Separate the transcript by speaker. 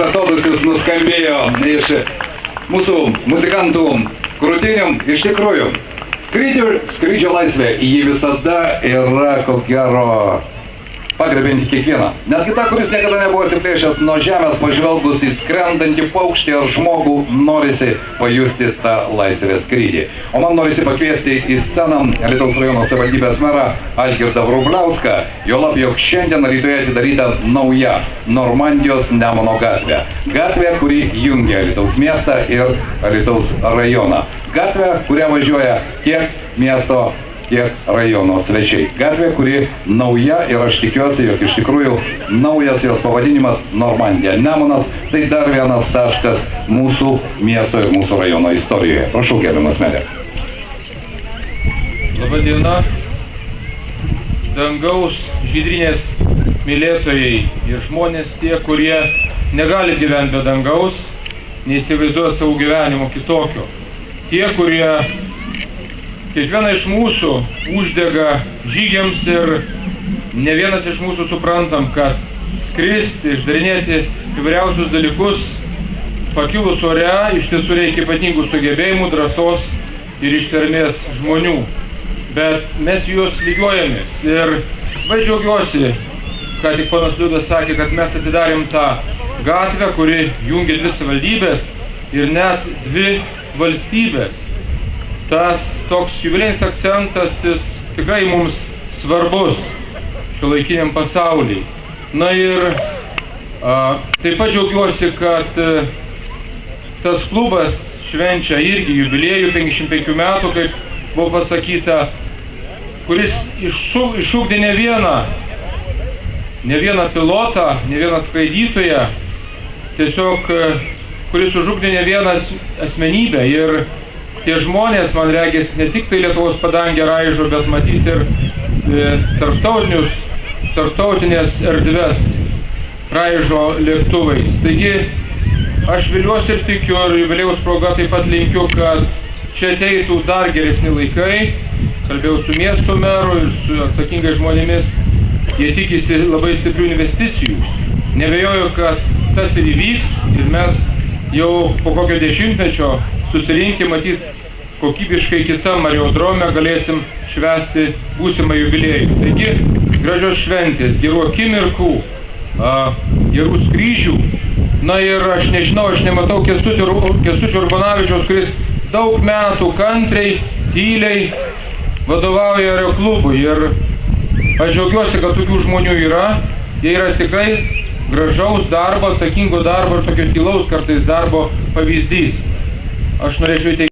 Speaker 1: atodūsis nuskambėjo iš mūsų muzikantų krūtinių. Iš tikrųjų, skrydžio laisvė, ji visada yra, ko gero, pagrebinti kiekvieną. Netgi ta, kuris niekada nebuvo atsiplėšęs nuo žemės, pažvelgus į skrendantį paukštį ar žmogų, norisi pajusti tą laisvės skrydį. O man norisi pakviesti į sceną Alytaus rajono savivaldybės merą Algirdą Vrubliauską, juolab, jog šiandien rytoj atidaryta nauja Normandijos Nemuno gatvė. Gatvė, kuri jungia Alytaus miestą ir Alytaus rajoną. Gatvė, kurią važiuoja tiek miesto, tiek rajono svečiai. Gatvė, kuri nauja ir aš tikiuosi, jog iš tikrųjų naujas jos pavadinimas Normandija. Nemunas tai dar vienas taškas mūsų miesto ir mūsų rajono istorijoje. Prašau, gerbiamas merė.
Speaker 2: Labą dieną. Dangaus žydrinės mylėtojai ir žmonės tie, kurie negali gyventi be dangaus, neįsivaizduoja savo gyvenimo kitokio. Tie, kurie kiekvieną iš mūsų uždega žygiams ir ne vienas iš mūsų suprantam, kad skristi, išdarinėti įvairiausius dalykus pakilus ore iš tiesų reikia ypatingų sugebėjimų, drąsos ir ištvermės žmonių. Bet mes juos lygiuojamės ir labai džiaugiuosi, kad tik ponas Liudas sakė, kad mes atidarėm tą gatvę, kuri jungia dvi savivaldybės ir net dvi valstybės. Tas toks jubiliejinis akcentas jis tikrai mums svarbus šiuolaikiniam pasauliui. Na ir taip pat džiaugiuosi, kad tas klubas švenčia irgi jubiliejų 55 metų, kaip buvo pasakyta, kuris išugdė ne vieną pilotą, ne vieną skraidytoją, tiesiog kuris užugdė ne vieną asmenybę. Ir tie žmonės, man regis, ne tik tai Lietuvos padangę raižo, bet matyti ir tarptautinės erdves raižo lėktuvais. Taigi, aš viliuosi ir tikiu, ir jubiliejaus proga taip pat linkiu, kad čia ateitų dar geresni laikai. Kalbėjau su miesto meru ir su atsakingais žmonėmis. Jie tikisi labai stiprių investicijų. Nebejoju, kad tas ir įvyks ir mes jau po kokio 10-mečio susirinkę, matyt, kokybiškai kitam aerodrome galėsim švęsti būsimą jubiliejų. Taigi, gražios šventės, gerų akimirkų, gerų skrydžių. Na ir aš nežinau, aš nematau Kęstučio Urbanavičiaus, kuris daug metų kantriai, tyliai vadovauja aeroklubui. Ir aš džiaugiuosi, kad tokių žmonių yra. Jie yra tikrai gražaus darbo, atsakingo darbo ir tokio tylaus kartais darbo pavyzdys. Aš norėčiau įteikti